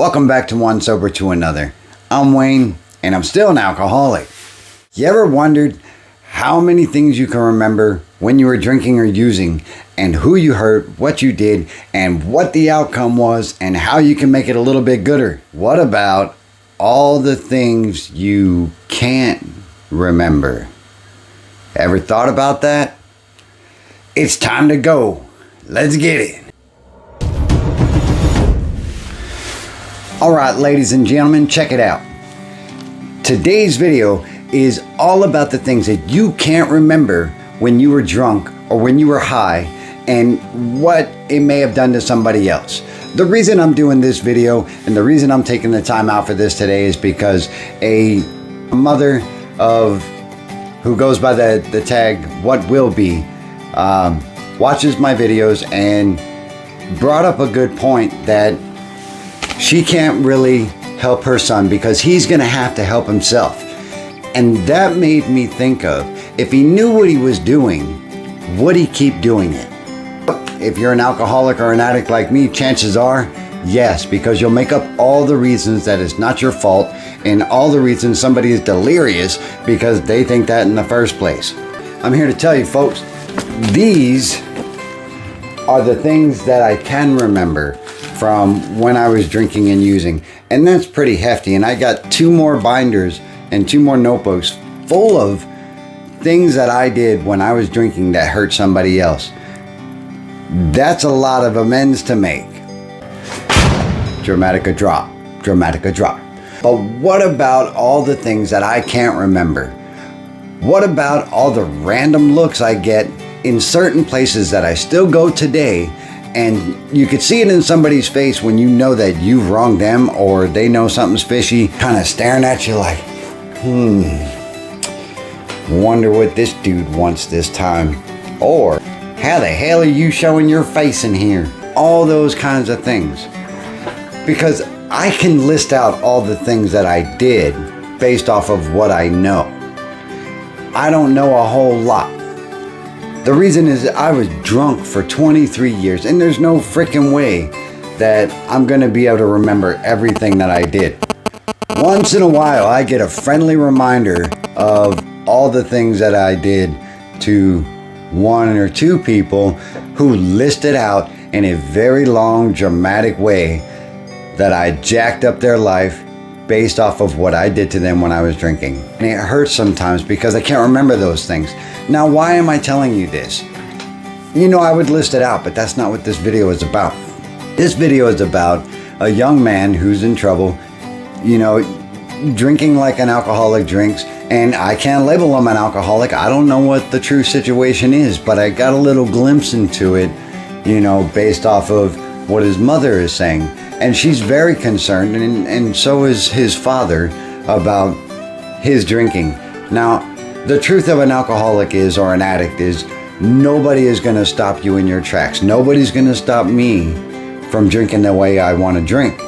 Welcome back to One Sober to Another. I'm Wayne, and I'm still an alcoholic. You ever wondered how many things you can remember when you were drinking or using, and who you hurt, what you did, and what the outcome was, and how you can make it a little bit gooder? What about all the things you can't remember? Ever thought about that? It's time to go. Let's get it. All right, ladies and gentlemen, check it out. Today's video is all about the things that you can't remember when you were drunk or when you were high and what it may have done to somebody else. The reason I'm doing this video and the reason I'm taking the time out for this today is because a mother of who goes by the tag What Will Be watches my videos and brought up a good point that she can't really help her son because he's going to have to help himself. And that made me think of, if he knew what he was doing, would he keep doing it? If you're an alcoholic or an addict like me, chances are, yes, because you'll make up all the reasons that it's not your fault and all the reasons somebody is delirious because they think that in the first place. I'm here to tell you, folks, these are the things that I can remember from when I was drinking and using. And that's pretty hefty. And I got 2 more binders and 2 more notebooks full of things that I did when I was drinking that hurt somebody else. That's a lot of amends to make. Dramatica drop, dramatica drop. But what about all the things that I can't remember? What about all the random looks I get in certain places that I still go today? And you could see it in somebody's face when you know that you've wronged them or they know something's fishy, kind of staring at you like, wonder what this dude wants this time. Or, how the hell are you showing your face in here? All those kinds of things. Because I can list out all the things that I did based off of what I know. I don't know a whole lot. The reason is I was drunk for 23 years and there's no freaking way that I'm going to be able to remember everything that I did. Once in a while, I get a friendly reminder of all the things that I did to 1 or 2 people who listed out in a very long, dramatic way that I jacked up their life based off of what I did to them when I was drinking. And it hurts sometimes because I can't remember those things. Now, why am I telling you this? You know, I would list it out, but that's not what this video is about. This video is about a young man who's in trouble, you know, drinking like an alcoholic drinks. And I can't label him an alcoholic. I don't know what the true situation is, but I got a little glimpse into it, you know, based off of what his mother is saying. And she's very concerned, and so is his father, about his drinking. Now, the truth of an alcoholic is, or an addict is, nobody is going to stop you in your tracks. Nobody's going to stop me from drinking the way I want to drink.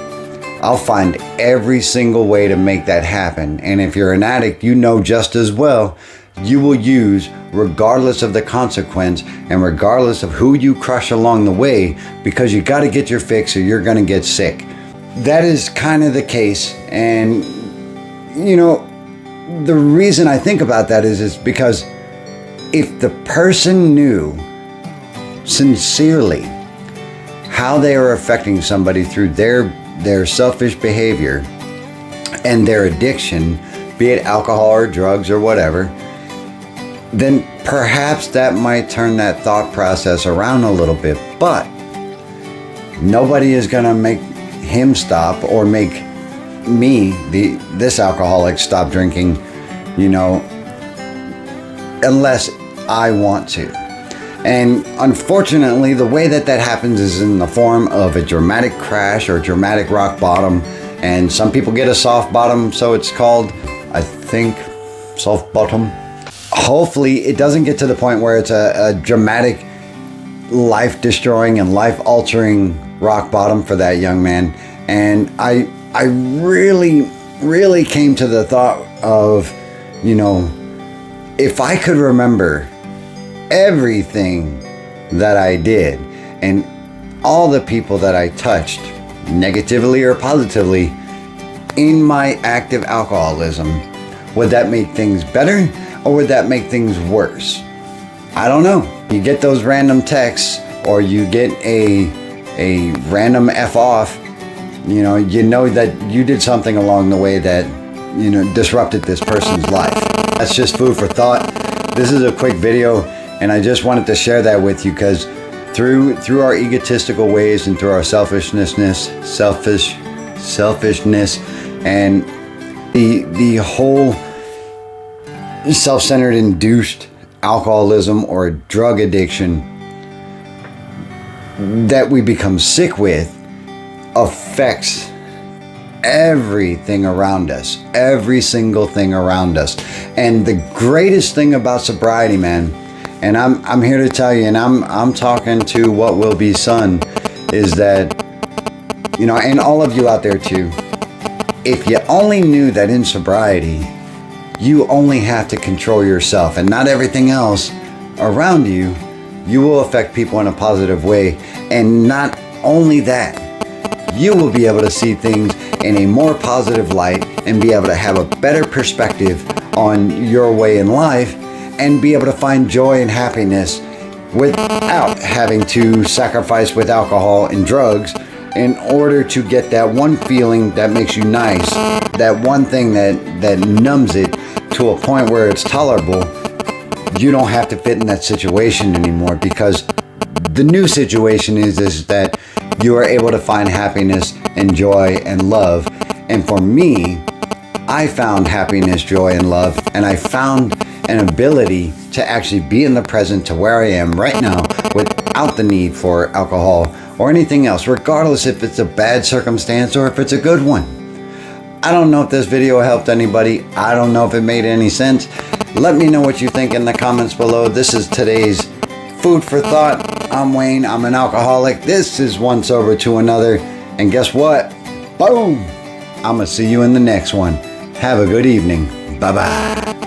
I'll find every single way to make that happen. And if you're an addict, you know just as well, you will use regardless of the consequence and regardless of who you crush along the way, because you got to get your fix or you're going to get sick. That is kind of the case. And, you know, the reason I think about that is because if the person knew sincerely how they are affecting somebody through their selfish behavior and their addiction, be it alcohol or drugs or whatever, then perhaps that might turn that thought process around a little bit. But nobody is going to make him stop or make me, this alcoholic, stop drinking, you know, unless I want to. And unfortunately, the way that happens is in the form of a dramatic crash or dramatic rock bottom. And some people get a soft bottom, so it's called, I think, soft bottom. Hopefully, it doesn't get to the point where it's a dramatic, life-destroying and life-altering rock bottom for that young man. And I really came to the thought of, you know, if I could remember everything that I did and all the people that I touched negatively or positively in my active alcoholism, would that make things better or would that make things worse? I don't know. You get those random texts or you get a random F off, you know that you did something along the way that, disrupted this person's life. That's just food for thought. This is a quick video, and I just wanted to share that with you because through our egotistical ways and through our selfishness and the whole self-centered induced alcoholism or drug addiction that we become sick with affects everything around us, every single thing around us. And the greatest thing about sobriety, man, and I'm here to tell you, and I'm talking to what will be son, is that, and all of you out there too, if you only knew that in sobriety, you only have to control yourself and not everything else around you, you will affect people in a positive way. And not only that, you will be able to see things in a more positive light and be able to have a better perspective on your way in life and be able to find joy and happiness without having to sacrifice with alcohol and drugs in order to get that one feeling that makes you nice, that one thing that numbs it to a point where it's tolerable. You don't have to fit in that situation anymore, because the new situation is that you are able to find happiness and joy and love. And for me, I found happiness, joy, and love, and I found an ability to actually be in the present to where I am right now without the need for alcohol or anything else, regardless if it's a bad circumstance or if it's a good one. I don't know if this video helped anybody. I don't know if it made any sense. Let me know what you think in the comments below. This is today's food for thought. I'm Wayne. I'm an alcoholic. This is One Sober to Another. And guess what? Boom! I'm going to see you in the next one. Have a good evening. Bye-bye.